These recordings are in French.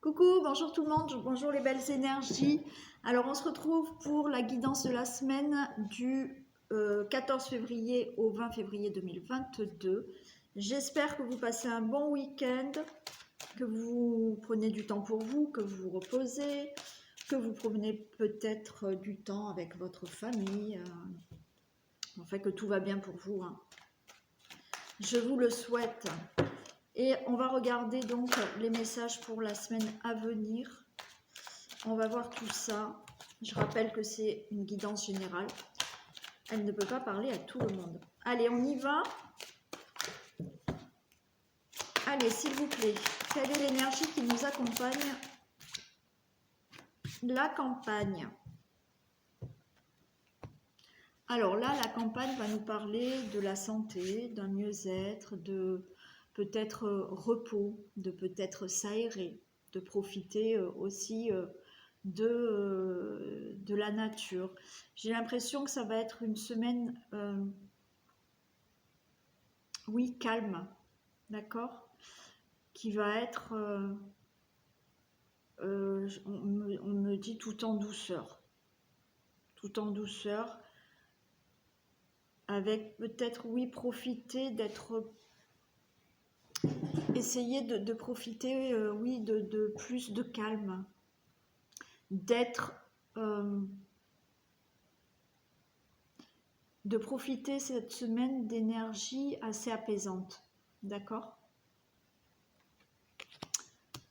Coucou, bonjour tout le monde, bonjour les belles énergies. Alors on se retrouve pour la guidance de la semaine du 14 février au 20 février 2022. J'espère que vous passez un bon week-end, que vous prenez du temps pour vous, que vous vous reposez, que vous prenez peut-être du temps avec votre famille, enfin que tout va bien pour vous, hein. Je vous le souhaite. Et on va regarder donc les messages pour la semaine à venir. On va voir tout ça. Je rappelle que c'est une guidance générale. Elle ne peut pas parler à tout le monde. Allez, on y va. Allez, s'il vous plaît, quelle est l'énergie qui nous accompagne? La campagne. Alors là, la campagne va nous parler de la santé, d'un mieux-être, de peut-être repos, de peut-être s'aérer, de profiter aussi de la nature. J'ai l'impression que ça va être une semaine, oui, calme, d'accord, qui va être, on me dit tout en douceur, avec peut-être, oui, profiter d'être, essayer de profiter, oui, de plus de calme, d'être, de profiter cette semaine d'énergie assez apaisante, d'accord?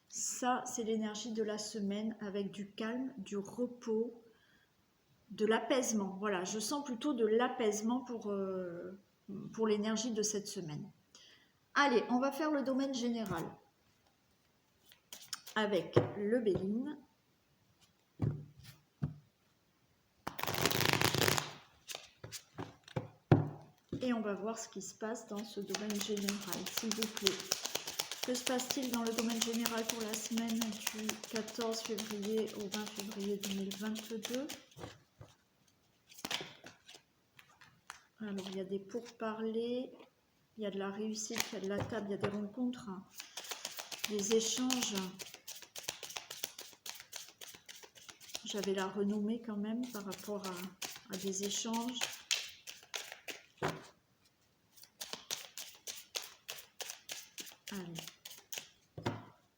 Ça, c'est l'énergie de la semaine avec du calme, du repos, de l'apaisement. Voilà, je sens plutôt de l'apaisement pour l'énergie de cette semaine. Allez, on va faire le domaine général avec le Béline. Et on va voir ce qui se passe dans ce domaine général, s'il vous plaît. Que se passe-t-il dans le domaine général pour la semaine du 14 février au 20 février 2022? Alors, il y a des pourparlers, il y a de la réussite, il y a de la table, il y a des rencontres, des échanges. J'avais la renommée quand même par rapport à des échanges. Allez.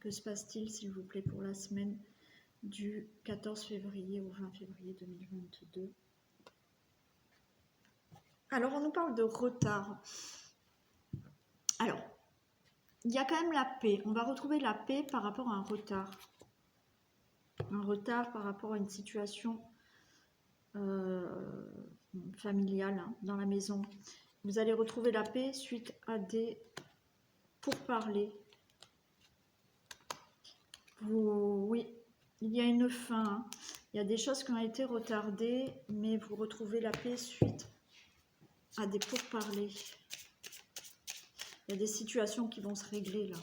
Que se passe-t-il, s'il vous plaît, pour la semaine du 14 février au 20 février 2022? Alors, on nous parle de retard. Alors, il y a quand même la paix. On va retrouver la paix par rapport à un retard. Un retard par rapport à une situation familiale, hein, dans la maison. Vous allez retrouver la paix suite à des pourparlers. Oui, il y a une fin, hein. Il y a des choses qui ont été retardées, mais vous retrouvez la paix suite à des pourparlers. Il y a des situations qui vont se régler là,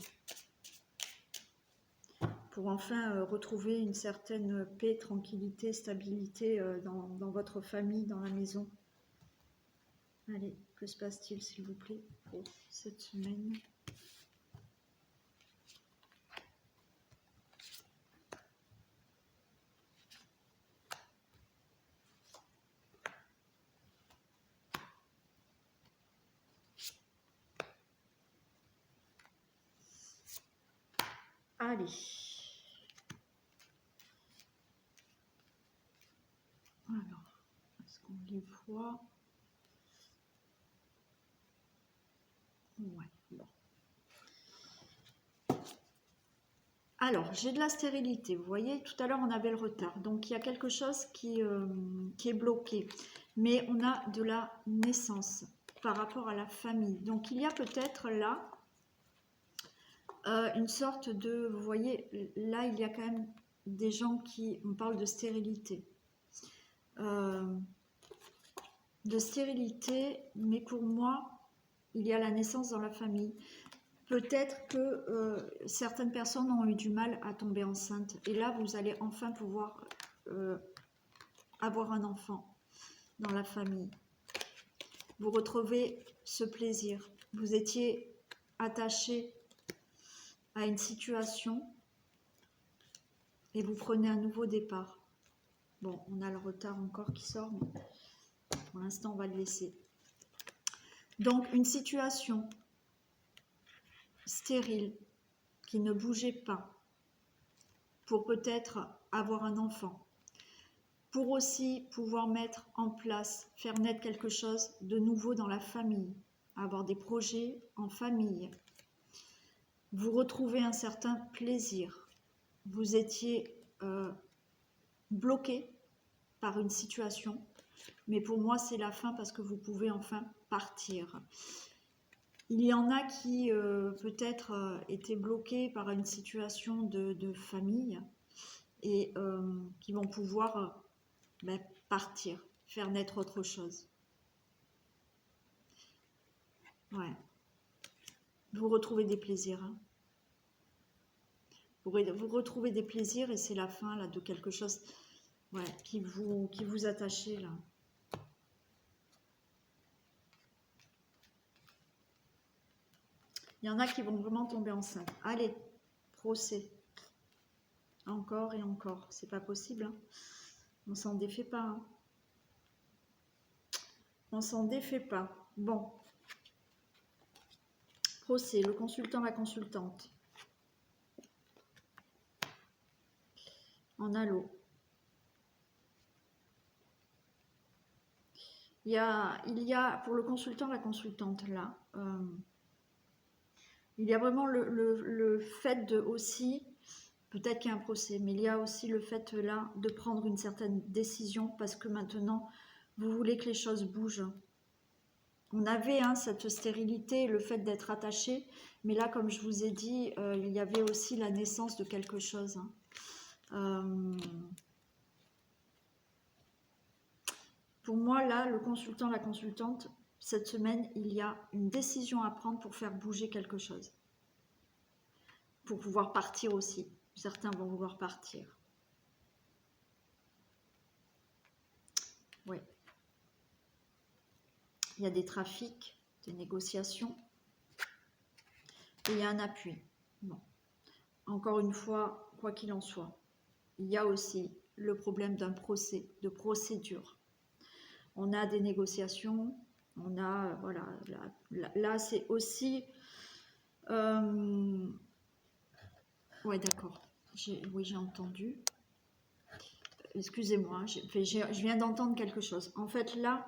pour enfin retrouver une certaine paix, tranquillité, stabilité dans votre famille, dans la maison. Allez, que se passe-t-il, s'il vous plaît, pour cette semaine? Allez. Alors, est-ce qu'on les voit? Ouais, bon. Alors, j'ai de la stérilité. Vous voyez, tout à l'heure, on avait le retard. Donc, il y a quelque chose qui est bloqué. Mais on a de la naissance par rapport à la famille. Donc, il y a peut-être là une sorte de... Vous voyez, là, il y a quand même des gens qui... On parle de stérilité. Mais pour moi, il y a la naissance dans la famille. Peut-être que certaines personnes ont eu du mal à tomber enceinte. Et là, vous allez enfin pouvoir avoir un enfant dans la famille. Vous retrouvez ce plaisir. Vous étiez attaché à une situation et vous prenez un nouveau départ. Bon, on a le retard encore qui sort, mais pour l'instant, on va le laisser. Donc, une situation stérile qui ne bougeait pas pour peut-être avoir un enfant, pour aussi pouvoir mettre en place, faire naître quelque chose de nouveau dans la famille, avoir des projets en famille. Vous retrouvez un certain plaisir. Vous étiez bloqué par une situation, mais pour moi c'est la fin parce que vous pouvez enfin partir. Il y en a qui peut-être étaient bloqués par une situation de famille et qui vont pouvoir partir, faire naître autre chose. Ouais. Vous retrouvez des plaisirs. Hein. Vous retrouvez des plaisirs et c'est la fin là, de quelque chose qui vous attachait là. Il y en a qui vont vraiment tomber enceinte. Allez, procès. Encore et encore. C'est pas possible. Hein. On s'en défait pas. Hein. On s'en défait pas. Bon. Procès, le consultant, la consultante. En halo. Il y a pour le consultant, la consultante là, il y a vraiment le fait de aussi, peut-être qu'il y a un procès, mais il y a aussi le fait là de prendre une certaine décision parce que maintenant, vous voulez que les choses bougent. On avait cette stérilité, le fait d'être attaché, mais là, comme je vous ai dit, il y avait aussi la naissance de quelque chose. Pour moi, là, le consultant, la consultante, cette semaine, il y a une décision à prendre pour faire bouger quelque chose. Pour pouvoir partir aussi. Certains vont vouloir partir. Oui. Il y a des trafics, des négociations. Et il y a un appui. Bon. Encore une fois, quoi qu'il en soit, il y a aussi le problème d'un procès, de procédure. On a des négociations, on a, voilà, là c'est aussi... ouais, d'accord, oui, j'ai entendu. Excusez-moi, je viens d'entendre quelque chose. En fait, là,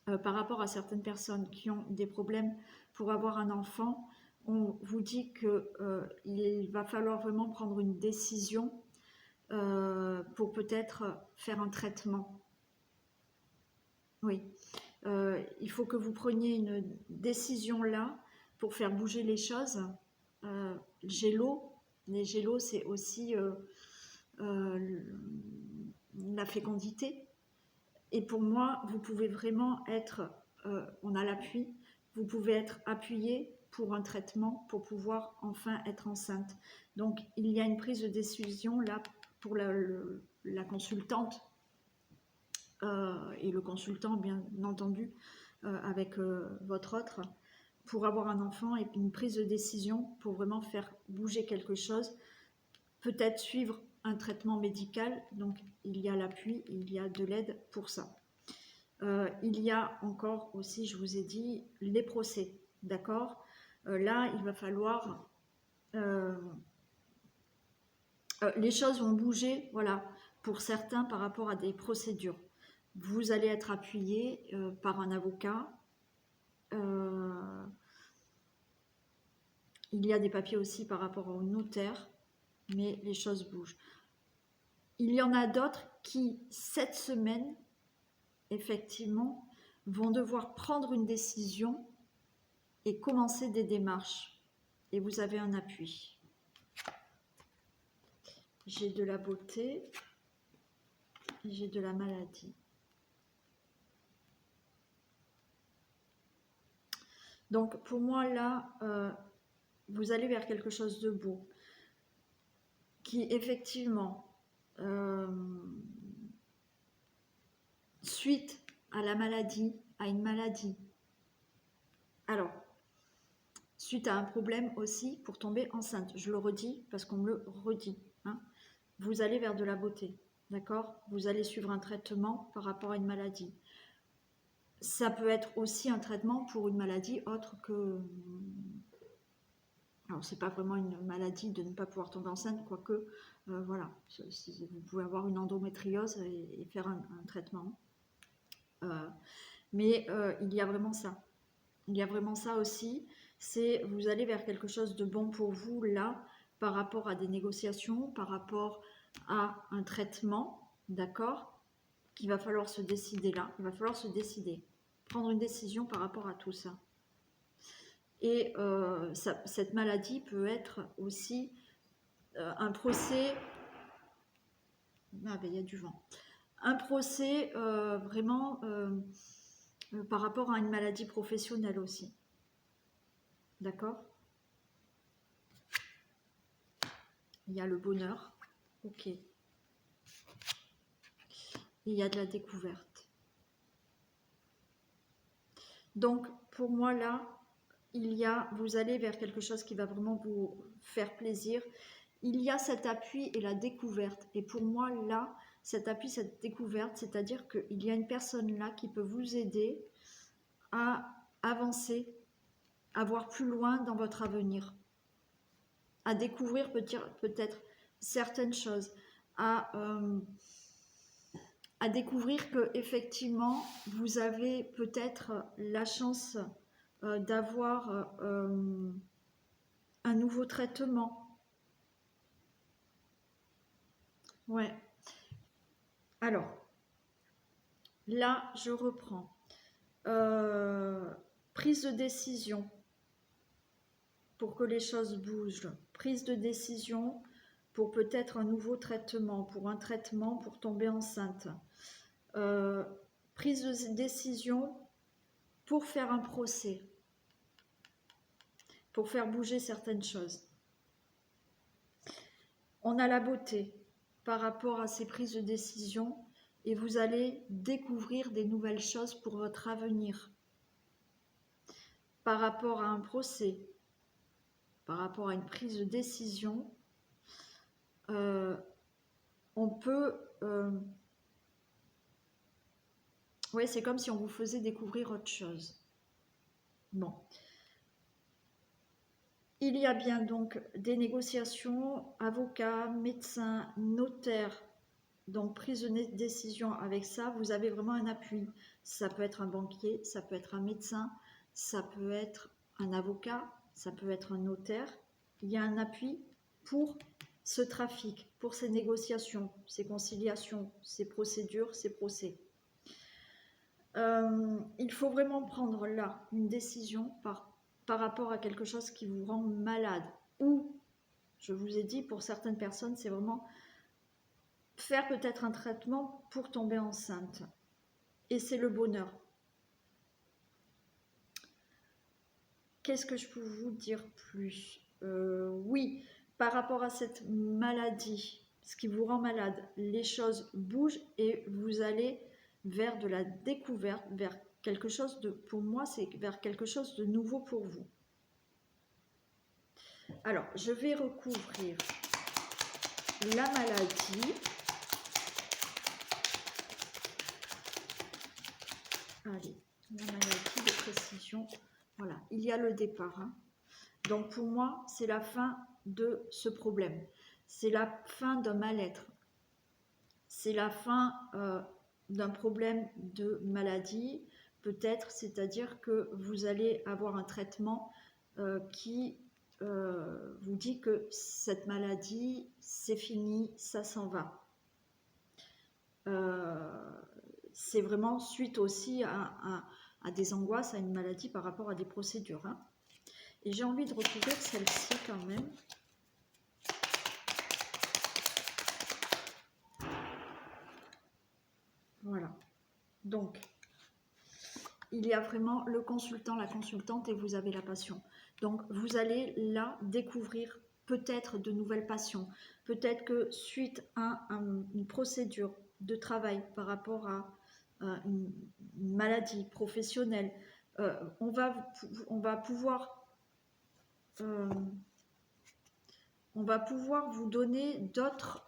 par rapport à certaines personnes qui ont des problèmes pour avoir un enfant, on vous dit qu'il va falloir vraiment prendre une décision pour peut-être faire un traitement. Oui, il faut que vous preniez une décision là pour faire bouger les choses. Gélo, les gélos, c'est aussi la fécondité. Et pour moi, vous pouvez vraiment être, on a l'appui, vous pouvez être appuyé pour un traitement pour pouvoir enfin être enceinte. Donc, il y a une prise de décision là pour la consultante et le consultant, bien entendu, avec votre autre, pour avoir un enfant et une prise de décision pour vraiment faire bouger quelque chose, peut-être suivre un traitement médical, donc il y a l'appui, il y a de l'aide pour ça. Il y a encore aussi, je vous ai dit, les procès, d'accord. Là, il va falloir... les choses vont bouger, voilà, pour certains par rapport à des procédures. Vous allez être appuyé par un avocat. Il y a des papiers aussi par rapport au notaire, mais les choses bougent. Il y en a d'autres qui, cette semaine, effectivement, vont devoir prendre une décision et commencer des démarches. Et vous avez un appui. J'ai de la beauté, j'ai de la maladie. Donc pour moi là, vous allez vers quelque chose de beau, qui effectivement, suite à la maladie, à une maladie, alors, suite à un problème aussi pour tomber enceinte, je le redis parce qu'on me le redit, hein. vous allez vers de la beauté, d'accord? Vous allez suivre un traitement par rapport à une maladie. Ça peut être aussi un traitement pour une maladie autre que... Alors, c'est pas vraiment une maladie de ne pas pouvoir tomber enceinte, quoique, voilà, vous pouvez avoir une endométriose et faire un traitement. Mais il y a vraiment ça. Il y a vraiment ça aussi. C'est vous allez vers quelque chose de bon pour vous là, par rapport à des négociations, par rapport à un traitement, d'accord? Qu'il va falloir se décider là. Il va falloir se décider, prendre une décision par rapport à tout ça. Et cette maladie peut être aussi un procès. Ah ben il y a du vent. Un procès vraiment par rapport à une maladie professionnelle aussi. D'accord? Il y a le bonheur. Ok. Et il y a de la découverte. Donc, pour moi, là, vous allez vers quelque chose qui va vraiment vous faire plaisir. Il y a cet appui et la découverte. Et pour moi, là, cet appui, cette découverte, c'est-à-dire qu'il y a une personne là qui peut vous aider à avancer, à voir plus loin dans votre avenir, à découvrir peut-être certaines choses, à découvrir que effectivement vous avez peut-être la chance d'avoir un nouveau traitement. Ouais. Alors, là, je reprends. Prise de décision pour que les choses bougent. Prise de décision pour peut-être un nouveau traitement, pour un traitement pour tomber enceinte. Prise de décision pour faire un procès, pour faire bouger certaines choses. On a la beauté par rapport à ces prises de décision et vous allez découvrir des nouvelles choses pour votre avenir. Par rapport à un procès, par rapport à une prise de décision, on peut... oui, c'est comme si on vous faisait découvrir autre chose. Bon. Il y a bien donc des négociations, avocats, médecins, notaires, donc prise de décision avec ça, vous avez vraiment un appui. Ça peut être un banquier, ça peut être un médecin, ça peut être un avocat, ça peut être un notaire. Il y a un appui pour ce trafic, pour ces négociations, ces conciliations, ces procédures, ces procès. Il faut vraiment prendre là une décision par rapport à quelque chose qui vous rend malade. Ou, je vous ai dit, pour certaines personnes, c'est vraiment faire peut-être un traitement pour tomber enceinte. Et c'est le bonheur. Qu'est-ce que je peux vous dire plus? Oui, par rapport à cette maladie, ce qui vous rend malade, les choses bougent et vous allez vers de la découverte, vers quelque chose de, pour moi, c'est vers quelque chose de nouveau pour vous. Alors, je vais recouvrir la maladie. Allez, la maladie de précision. Voilà, il y a le départ. Hein. Donc, pour moi, c'est la fin de ce problème. C'est la fin d'un mal-être. C'est la fin d'un problème de maladie, peut-être, c'est-à-dire que vous allez avoir un traitement qui vous dit que cette maladie, c'est fini, ça s'en va. C'est vraiment suite aussi à des angoisses, à une maladie par rapport à des procédures. Hein. Et j'ai envie de recouvrir celle-ci quand même. Voilà. Donc, il y a vraiment le consultant, la consultante et vous avez la passion. Donc, vous allez là découvrir peut-être de nouvelles passions. Peut-être que suite à une procédure de travail par rapport à une maladie professionnelle, on va pouvoir on va pouvoir vous donner d'autres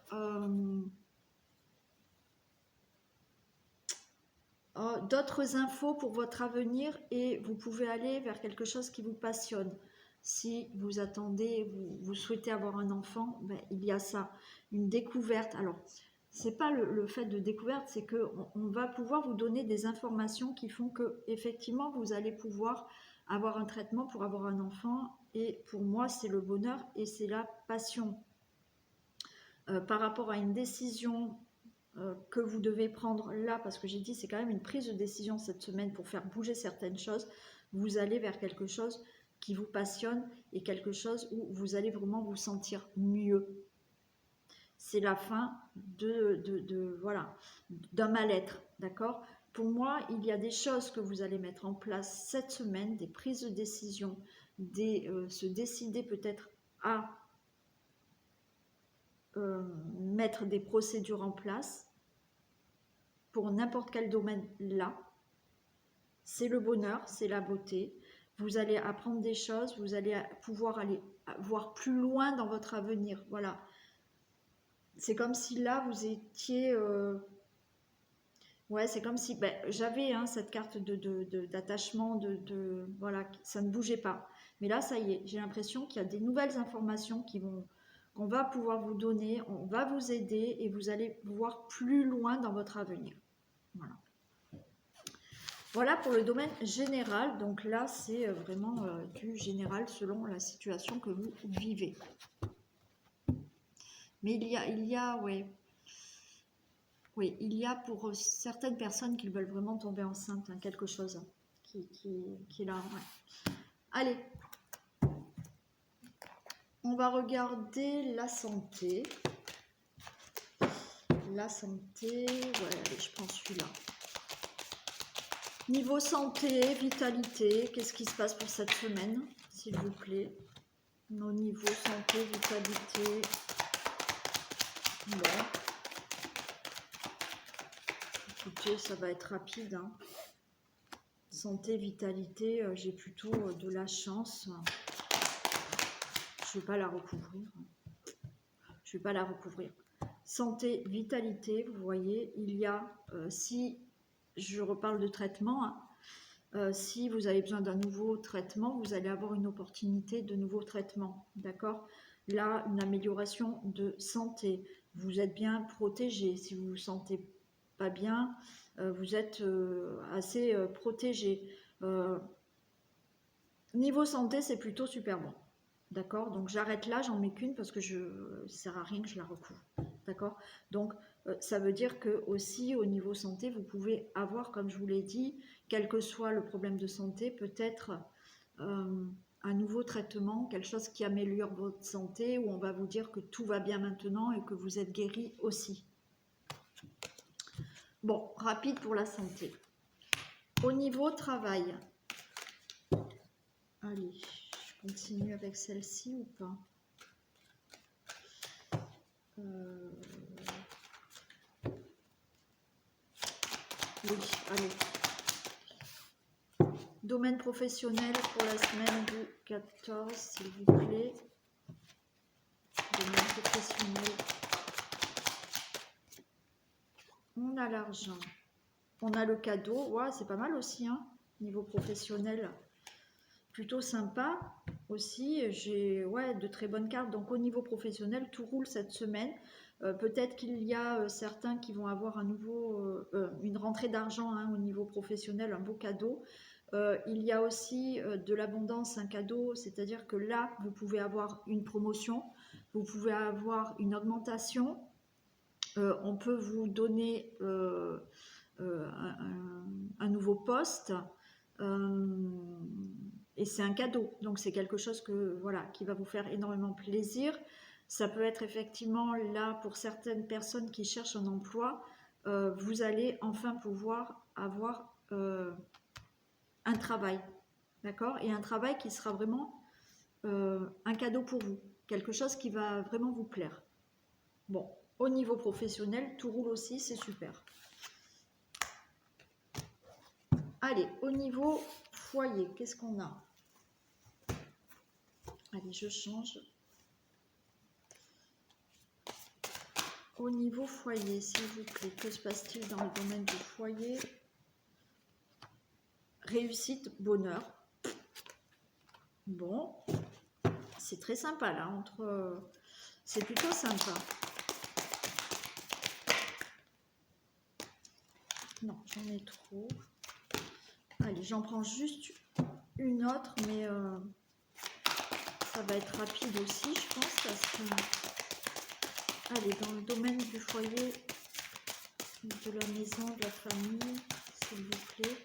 infos pour votre avenir et vous pouvez aller vers quelque chose qui vous passionne. Si vous attendez, vous souhaitez avoir un enfant, ben, il y a ça, une découverte. Alors, c'est pas le fait de découverte, c'est que on va pouvoir vous donner des informations qui font que effectivement vous allez pouvoir avoir un traitement pour avoir un enfant. Et pour moi, c'est le bonheur et c'est la passion. Par rapport à une décision que vous devez prendre là, parce que j'ai dit c'est quand même une prise de décision cette semaine pour faire bouger certaines choses, vous allez vers quelque chose qui vous passionne et quelque chose où vous allez vraiment vous sentir mieux. C'est la fin voilà, d'un mal-être, d'accord? Pour moi, il y a des choses que vous allez mettre en place cette semaine, des prises de décision, se décider peut-être à mettre des procédures en place pour n'importe quel domaine là. C'est le bonheur, c'est la beauté. Vous allez apprendre des choses, vous allez pouvoir aller voir plus loin dans votre avenir. Voilà. C'est comme si là, vous étiez... ouais, c'est comme si... Ben, j'avais cette carte d'attachement, voilà, ça ne bougeait pas. Mais là, ça y est, j'ai l'impression qu'il y a des nouvelles informations qu'on va pouvoir vous donner, on va vous aider et vous allez voir plus loin dans votre avenir. Voilà. Voilà pour le domaine général. Donc là, c'est vraiment du général selon la situation que vous vivez. Mais il y a, ouais. Oui, il y a pour certaines personnes qui veulent vraiment tomber enceinte, quelque chose qui est là. Ouais. Allez, on va regarder la santé. La santé, ouais, allez, je prends celui-là. Niveau santé, vitalité, qu'est-ce qui se passe pour cette semaine, s'il vous plaît? Nos niveaux santé, vitalité. Bon. Écoutez, ça va être rapide. Hein. Santé, vitalité, j'ai plutôt de la chance. Je ne vais pas la recouvrir. Je ne vais pas la recouvrir. Santé, vitalité, vous voyez, il y a, si je reparle de traitement, si vous avez besoin d'un nouveau traitement, vous allez avoir une opportunité de nouveau traitement, d'accord? Là, une amélioration de santé, vous êtes bien protégé. Si vous vous sentez pas bien, vous êtes assez protégé. Niveau santé, c'est plutôt super bon. D'accord? Donc j'arrête là, j'en mets qu'une parce que ça ne sert à rien que je la recouvre. D'accord? Donc ça veut dire que aussi au niveau santé, vous pouvez avoir, comme je vous l'ai dit, quel que soit le problème de santé, peut-être un nouveau traitement, quelque chose qui améliore votre santé, où on va vous dire que tout va bien maintenant et que vous êtes guéri aussi. Bon, rapide pour la santé. Au niveau travail, allez, je continue avec celle-ci ou pas? Oui, allez. Domaine professionnel pour la semaine du 14, s'il vous plaît. Domaine professionnel. On a l'argent. On a le cadeau. Ouais, c'est pas mal aussi, hein, niveau professionnel. Plutôt sympa aussi. J'ai de très bonnes cartes. Donc au niveau professionnel, tout roule cette semaine. Peut-être qu'il y a certains qui vont avoir une rentrée d'argent au niveau professionnel, un beau cadeau. Il y a aussi de l'abondance, un cadeau, c'est-à-dire que là, vous pouvez avoir une promotion, vous pouvez avoir une augmentation, on peut vous donner un nouveau poste, et c'est un cadeau, donc c'est quelque chose qui va vous faire énormément plaisir. Ça peut être effectivement là pour certaines personnes qui cherchent un emploi, vous allez enfin pouvoir avoir un travail, d'accord? Et un travail qui sera vraiment un cadeau pour vous, quelque chose qui va vraiment vous plaire. Bon, au niveau professionnel, tout roule aussi, c'est super. Allez, au niveau foyer, qu'est-ce qu'on a? Allez, je change. au niveau foyer, s'il vous plaît, que se passe-t-il dans le domaine du foyer? Réussite, bonheur. Bon, c'est très sympa là, c'est plutôt sympa. Non, j'en ai trop. Allez, j'en prends juste une autre, mais ça va être rapide aussi, je pense, parce que... Allez, dans le domaine du foyer, de la maison, de la famille, s'il vous plaît.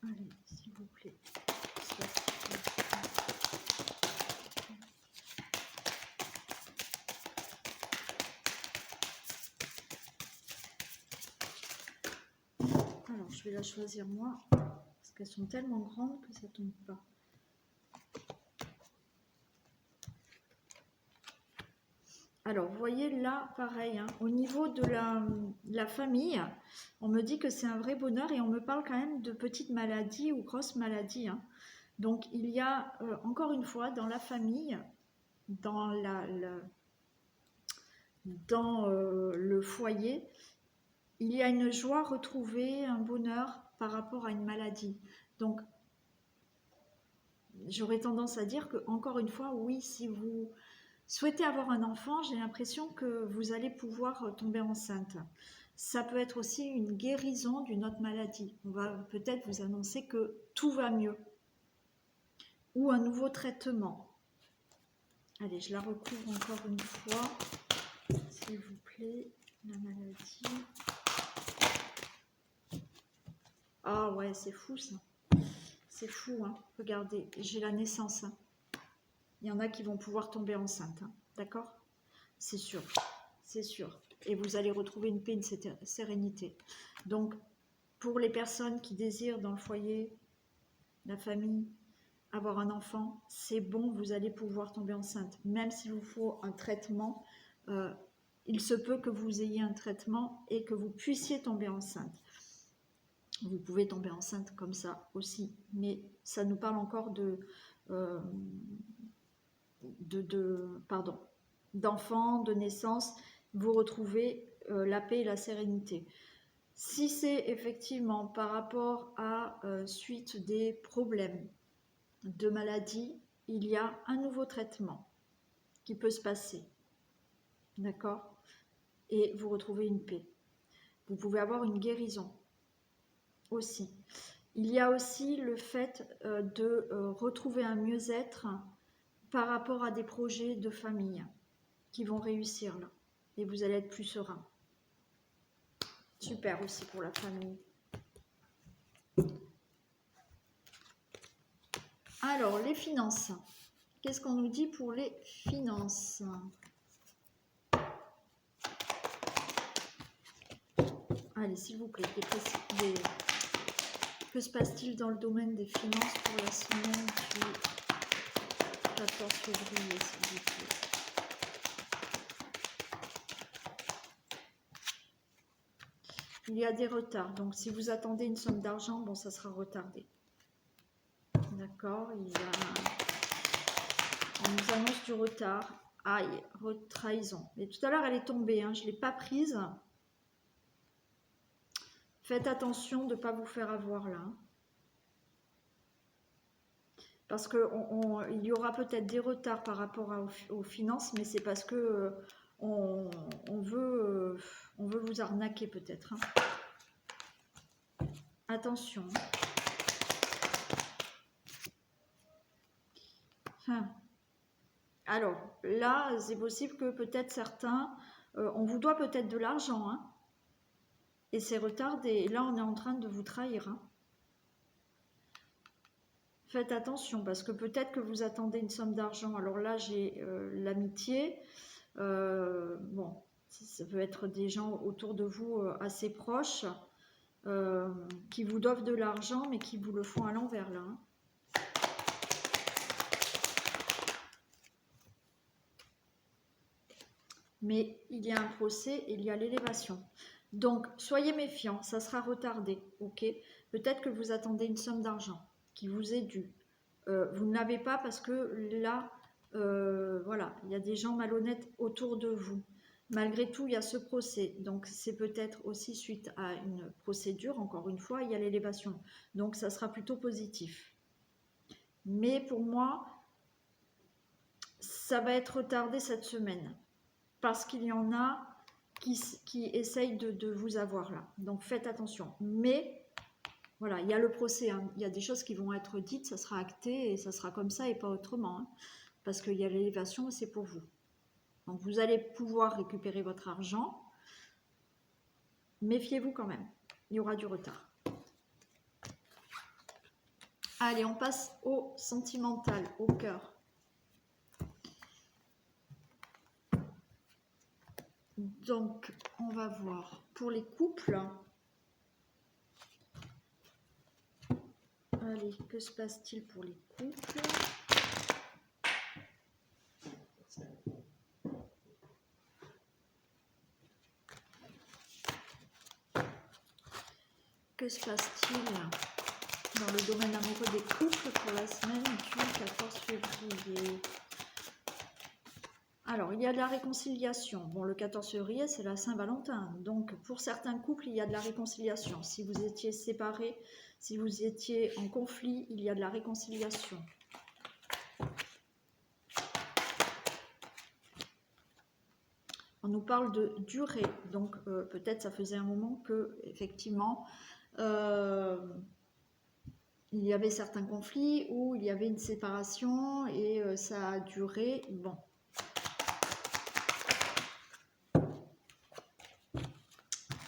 Allez, s'il vous plaît. Alors, je vais la choisir moi, parce qu'elles sont tellement grandes que ça tombe pas. Alors, vous voyez là, pareil, hein, au niveau de la famille, on me dit que c'est un vrai bonheur et on me parle quand même de petites maladies ou grosses maladies. Hein. Donc, il y a, encore une fois, dans la famille, dans le foyer, il y a une joie retrouvée, un bonheur par rapport à une maladie. Donc, j'aurais tendance à dire que, encore une fois, oui, si vous souhaitez avoir un enfant, j'ai l'impression que vous allez pouvoir tomber enceinte. Ça peut être aussi une guérison d'une autre maladie. On va peut-être vous annoncer que tout va mieux. Ou un nouveau traitement. Allez, je la recouvre encore une fois, s'il vous plaît, la maladie. Ah ouais, c'est fou ça. C'est fou, hein. Regardez, j'ai la naissance. Hein. Il y en a qui vont pouvoir tomber enceinte, hein. D'accord? C'est sûr, c'est sûr. Et vous allez retrouver une paix, une sérénité. Donc, pour les personnes qui désirent dans le foyer, la famille, avoir un enfant, c'est bon, vous allez pouvoir tomber enceinte. Même s'il vous faut un traitement, il se peut que vous ayez un traitement et que vous puissiez tomber enceinte. Vous pouvez tomber enceinte comme ça aussi, mais ça nous parle encore d'enfants, de naissance. Vous retrouvez la paix et la sérénité. Si c'est effectivement par rapport à suite des problèmes de maladie, il y a un nouveau traitement qui peut se passer. D'accord? Et vous retrouvez une paix. Vous pouvez avoir une guérison aussi. Il y a aussi le fait de retrouver un mieux-être par rapport à des projets de famille qui vont réussir là. Et vous allez être plus serein. Super aussi pour la famille. Alors, les finances. Qu'est-ce qu'on nous dit pour les finances? Allez, s'il vous plaît, que se passe-t-il dans le domaine des finances pour la semaine du 14 février, s'il vous plaît? Il y a des retards, donc si vous attendez une somme d'argent, bon, ça sera retardé. D'accord, on nous annonce du retard. Aïe, trahison. Mais tout à l'heure, elle est tombée, hein, je ne l'ai pas prise. Faites attention de ne pas vous faire avoir là. Parce qu'il y aura peut-être des retards par rapport aux finances, mais c'est parce que on veut vous arnaquer peut-être. Hein. Attention. Alors, là, c'est possible que peut-être certains, on vous doit peut-être de l'argent, hein, et c'est retardé. Et là, on est en train de vous trahir. Hein. Faites attention, parce que peut-être que vous attendez une somme d'argent. Alors là, j'ai l'amitié. Bon, ça peut être des gens autour de vous assez proches, qui vous doivent de l'argent, mais qui vous le font à l'envers, là. Hein. Mais il y a un procès et il y a l'élévation. Donc, soyez méfiants, ça sera retardé, ok? Peut-être que vous attendez une somme d'argent qui vous est due. Vous ne l'avez pas parce que là, voilà, il y a des gens malhonnêtes autour de vous. Malgré tout, il y a ce procès. Donc, c'est peut-être aussi suite à une procédure. Encore une fois, il y a l'élévation. Donc, ça sera plutôt positif. Mais pour moi, ça va être retardé cette semaine. Parce qu'il y en a qui essayent de vous avoir là. Donc, faites attention. Mais, voilà, il y a le procès. Hein. Il y a des choses qui vont être dites, ça sera acté et ça sera comme ça et pas autrement. Hein. Parce qu'il y a l'élévation et c'est pour vous. Donc vous allez pouvoir récupérer votre argent. Méfiez-vous quand même, il y aura du retard. Allez, on passe au sentimental, au cœur. Donc, on va voir pour les couples. Allez, que se passe-t-il pour les couples ? Que se passe-t-il dans le domaine amoureux des couples pour la semaine du 14 février ? Alors, il y a de la réconciliation. Bon, le 14 février, c'est la Saint-Valentin. Donc, pour certains couples, il y a de la réconciliation. Si vous étiez séparés, si vous étiez en conflit, il y a de la réconciliation. On nous parle de durée. Donc, peut-être ça faisait un moment que, effectivement, il y avait certains conflits où il y avait une séparation et ça a duré. Bon.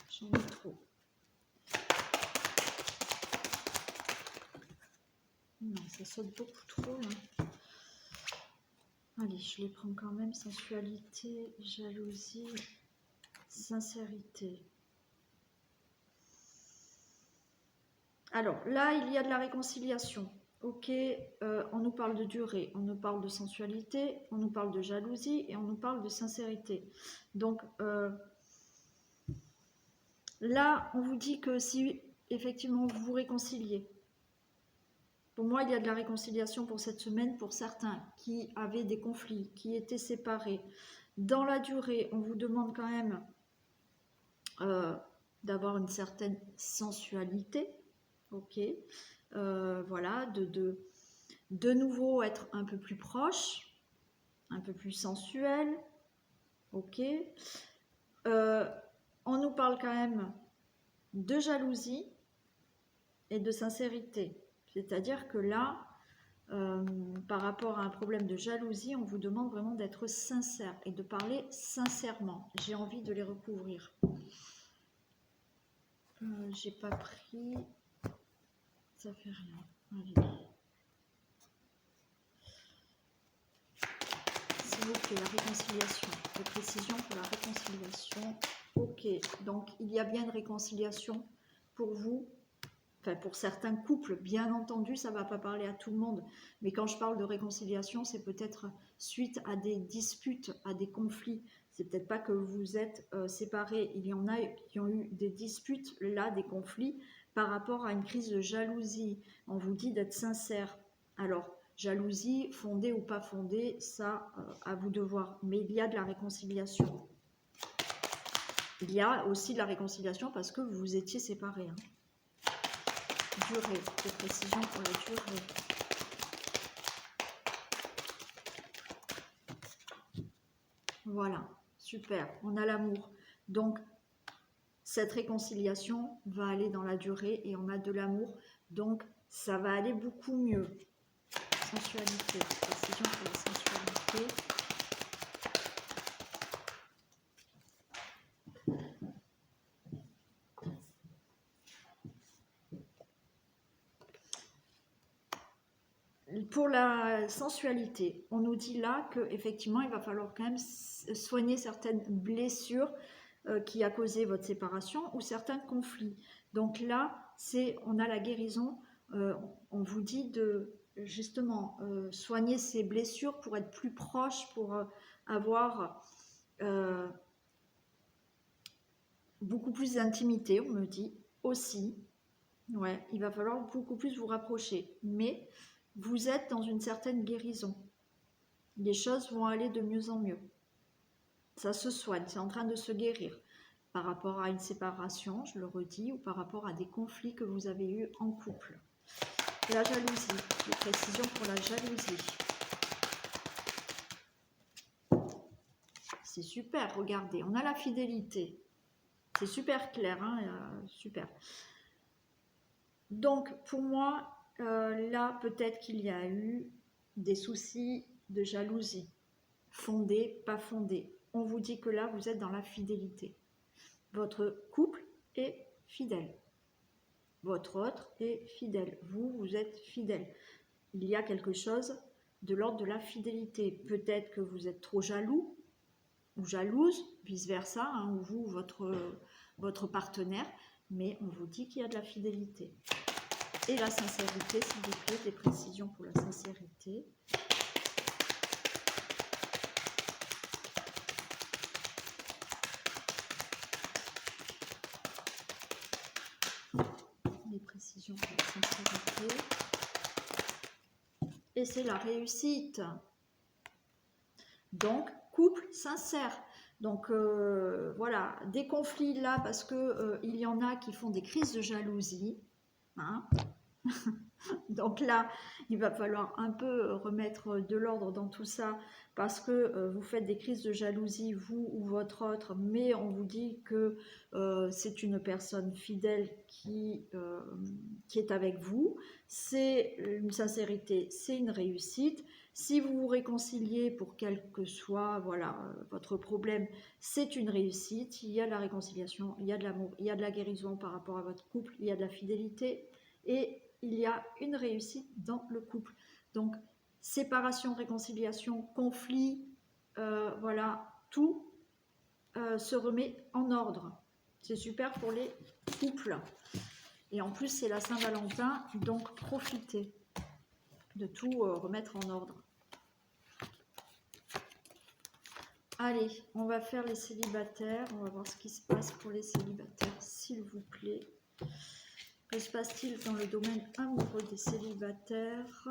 J'en ai trop. Non, ça saute beaucoup trop là. Allez, je les prends quand même. Sensualité, jalousie, sincérité. Alors là, il y a de la réconciliation. Ok, on nous parle de durée, on nous parle de sensualité, on nous parle de jalousie et on nous parle de sincérité. Donc là, on vous dit que si effectivement vous vous réconciliez, pour moi, il y a de la réconciliation pour cette semaine pour certains qui avaient des conflits, qui étaient séparés. Dans la durée, on vous demande quand même d'avoir une certaine sensualité, ok, voilà, de nouveau être un peu plus proche, un peu plus sensuel, ok. On nous parle quand même de jalousie et de sincérité. C'est-à-dire que là, par rapport à un problème de jalousie, on vous demande vraiment d'être sincère et de parler sincèrement. J'ai envie de les recouvrir. J'ai pas pris... Ça fait rien. Allez. S'il vous plaît, la réconciliation. Des précisions pour la réconciliation. Ok, donc il y a bien une réconciliation pour vous. Enfin, pour certains couples, bien entendu, ça ne va pas parler à tout le monde. Mais quand je parle de réconciliation, c'est peut-être suite à des disputes, à des conflits. C'est peut-être pas que vous êtes séparés. Il y en a qui ont eu des disputes, là, des conflits, par rapport à une crise de jalousie. On vous dit d'être sincère. Alors, jalousie, fondée ou pas fondée, ça, à vous de voir. Mais il y a de la réconciliation. Il y a aussi de la réconciliation parce que vous étiez séparés. Hein. Durée, de précision pour la durée. Voilà, super, on a l'amour. Donc, cette réconciliation va aller dans la durée et on a de l'amour. Donc, ça va aller beaucoup mieux. Sensualité, précision pour la sensualité. Pour la sensualité, on nous dit là qu'effectivement, il va falloir quand même soigner certaines blessures qui a causé votre séparation ou certains conflits. Donc là, on a la guérison. On vous dit de justement soigner ces blessures pour être plus proche, pour avoir beaucoup plus d'intimité, on me dit aussi. Ouais, il va falloir beaucoup plus vous rapprocher. Mais vous êtes dans une certaine guérison. Les choses vont aller de mieux en mieux. Ça se soigne, c'est en train de se guérir. Par rapport à une séparation, je le redis, ou par rapport à des conflits que vous avez eus en couple. La jalousie, des précisions pour la jalousie. C'est super, regardez, on a la fidélité. C'est super clair, hein, super. Donc, pour moi, là, peut-être qu'il y a eu des soucis de jalousie. Fondés, pas fondés. On vous dit que là, vous êtes dans la fidélité. Votre couple est fidèle. Votre autre est fidèle. Vous, vous êtes fidèle. Il y a quelque chose de l'ordre de la fidélité. Peut-être que vous êtes trop jaloux ou jalouse, vice-versa, hein, ou vous, votre partenaire, mais on vous dit qu'il y a de la fidélité. Et la sincérité, s'il vous plaît, des précisions pour la sincérité. Des précisions pour la sincérité. Et c'est la réussite. Donc, couple sincère. Donc, voilà, des conflits là, parce que il y en a qui font des crises de jalousie. Hein. Donc là, il va falloir un peu remettre de l'ordre dans tout ça, parce que vous faites des crises de jalousie, vous ou votre autre, mais on vous dit que c'est une personne fidèle qui est avec vous. C'est une sincérité, c'est une réussite. Si vous vous réconciliez pour quel que soit votre problème, c'est une réussite. Il y a de la réconciliation, il y a de l'amour, il y a de la guérison par rapport à votre couple, il y a de la fidélité et il y a une réussite dans le couple. Donc, séparation, réconciliation, conflit, voilà, tout se remet en ordre. C'est super pour les couples. Et en plus, c'est la Saint-Valentin, donc profitez de tout remettre en ordre. Allez, on va faire les célibataires. On va voir ce qui se passe pour les célibataires, s'il vous plaît. Que se passe-t-il dans le domaine amoureux des célibataires?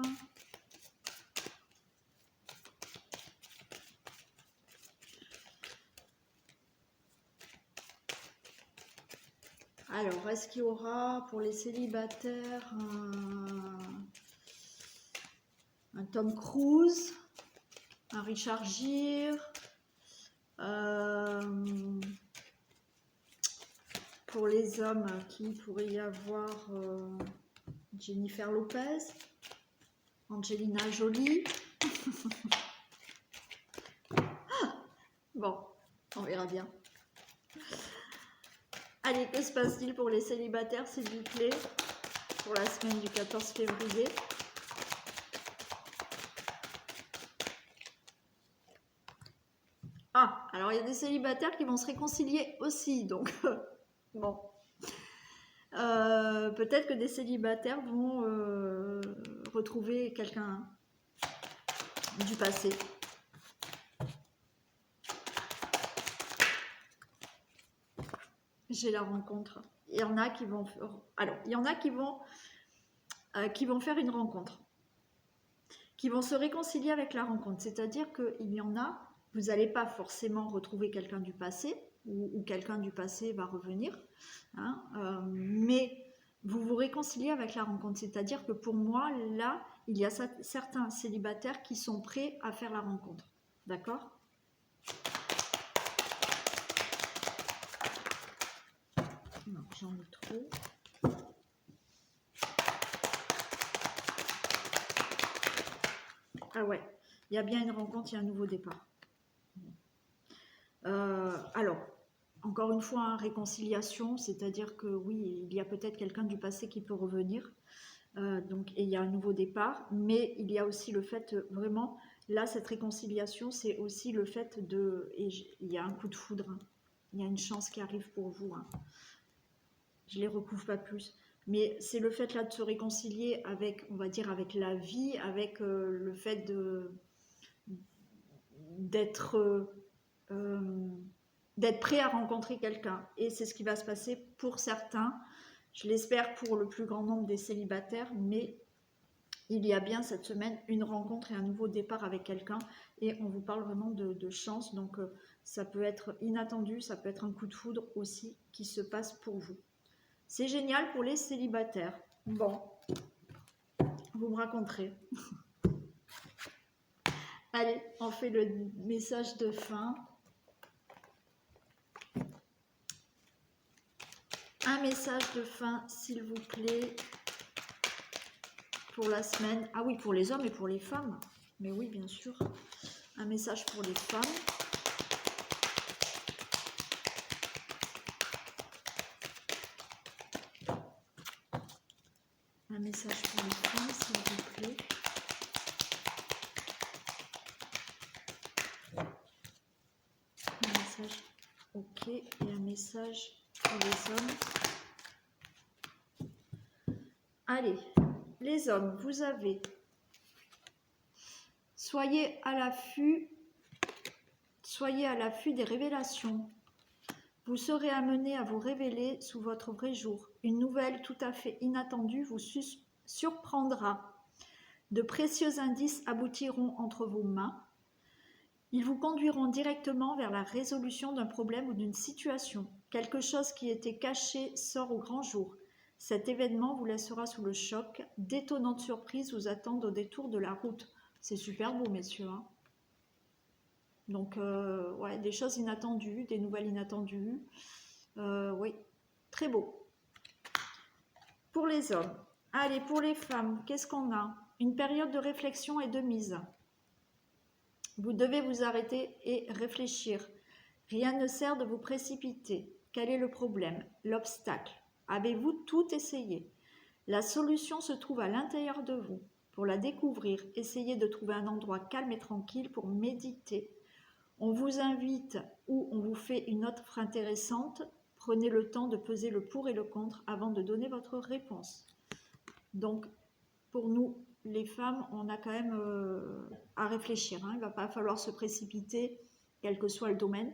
Alors, est-ce qu'il y aura pour les célibataires un Tom Cruise, un Richard Gere, pour les hommes, qui pourrait y avoir Jennifer Lopez, Angelina Jolie. Bon, on verra bien. Allez, que se passe-t-il pour les célibataires, s'il vous plaît, pour la semaine du 14 février? Ah, alors il y a des célibataires qui vont se réconcilier aussi, donc bon. Peut-être que des célibataires vont retrouver quelqu'un du passé. J'ai la rencontre. Il y en a qui vont... Alors, il y en a qui vont faire une rencontre, qui vont se réconcilier avec la rencontre. C'est-à-dire qu'il y en a, vous n'allez pas forcément retrouver quelqu'un du passé, ou quelqu'un du passé va revenir, hein, mais vous vous réconciliez avec la rencontre. C'est-à-dire que pour moi, là, il y a certains célibataires qui sont prêts à faire la rencontre. D'accord ? Non, j'en ai trop. Ah ouais, il y a bien une rencontre, il y a un nouveau départ. Alors, encore une fois, hein, réconciliation, c'est-à-dire que oui, il y a peut-être quelqu'un du passé qui peut revenir, donc, et il y a un nouveau départ, mais il y a aussi le fait, vraiment, là, cette réconciliation, c'est aussi le fait de... Et il y a un coup de foudre, hein. Il y a une chance qui arrive pour vous. Hein. Je ne les recouvre pas plus. Mais c'est le fait là de se réconcilier avec, on va dire, avec la vie, avec le fait d'être d'être prêt à rencontrer quelqu'un. Et c'est ce qui va se passer pour certains. Je l'espère pour le plus grand nombre des célibataires, mais il y a bien cette semaine une rencontre et un nouveau départ avec quelqu'un. Et on vous parle vraiment de chance. Donc ça peut être inattendu, ça peut être un coup de foudre aussi qui se passe pour vous. C'est génial pour les célibataires. Bon, vous me raconterez. Allez, on fait le message de fin. Un message de fin, s'il vous plaît, pour la semaine. Ah oui, pour les hommes et pour les femmes. Mais oui, bien sûr. Un message pour les femmes. Un message pour les femmes, s'il vous plaît. Un message, ok. Et un message pour les hommes. Allez, les hommes, vous avez... Soyez à l'affût des révélations. Vous serez amené à vous révéler sous votre vrai jour. Une nouvelle tout à fait inattendue vous surprendra. De précieux indices aboutiront entre vos mains. Ils vous conduiront directement vers la résolution d'un problème ou d'une situation. Quelque chose qui était caché sort au grand jour. Cet événement vous laissera sous le choc. D'étonnantes surprises vous attendent au détour de la route. C'est super beau, messieurs. Hein. Donc, ouais, des choses inattendues, des nouvelles inattendues. Oui, très beau. Pour les hommes. Allez, pour les femmes, qu'est-ce qu'on a? Une période de réflexion et de mise. Vous devez vous arrêter et réfléchir. Rien ne sert de vous précipiter. Quel est le problème? L'obstacle? Avez-vous tout essayé? La solution se trouve à l'intérieur de vous. Pour la découvrir, essayez de trouver un endroit calme et tranquille pour méditer. On vous invite ou on vous fait une offre intéressante. Prenez le temps de peser le pour et le contre avant de donner votre réponse. Donc, pour nous, les femmes, on a quand même à réfléchir. Hein. Il ne va pas falloir se précipiter, quel que soit le domaine.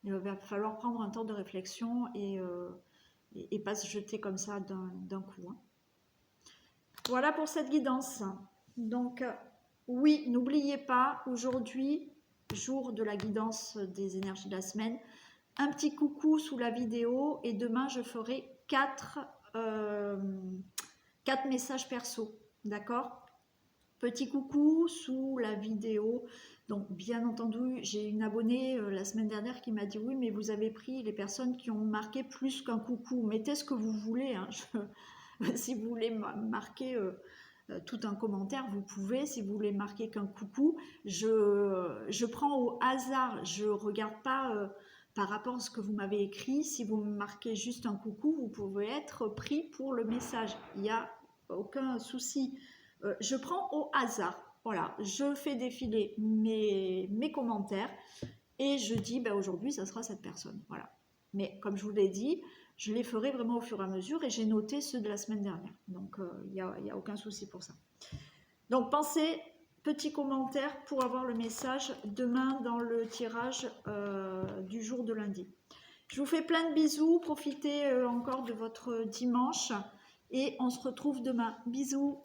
Il va falloir prendre un temps de réflexion et pas se jeter comme ça d'un coup. Hein. Voilà pour cette guidance. Donc, oui, n'oubliez pas, aujourd'hui, jour de la guidance des énergies de la semaine, un petit coucou sous la vidéo et demain, je ferai 4 messages perso. D'accord? Petit coucou sous la vidéo. Donc, bien entendu, j'ai une abonnée la semaine dernière qui m'a dit « Oui, mais vous avez pris les personnes qui ont marqué plus qu'un coucou. Mettez ce que vous voulez. Hein. Si vous voulez marquer tout un commentaire, vous pouvez. Si vous voulez marquer qu'un coucou, je prends au hasard. Je ne regarde pas par rapport à ce que vous m'avez écrit. Si vous me marquez juste un coucou, vous pouvez être pris pour le message. Il n'y a aucun souci. Je prends au hasard, voilà, je fais défiler mes commentaires et je dis ben, aujourd'hui ça sera cette personne, voilà. Mais comme je vous l'ai dit, je les ferai vraiment au fur et à mesure et j'ai noté ceux de la semaine dernière, donc il n'y a aucun souci pour ça. Donc pensez, petit commentaire pour avoir le message demain dans le tirage du jour de lundi. Je vous fais plein de bisous, profitez encore de votre dimanche et on se retrouve demain. Bisous.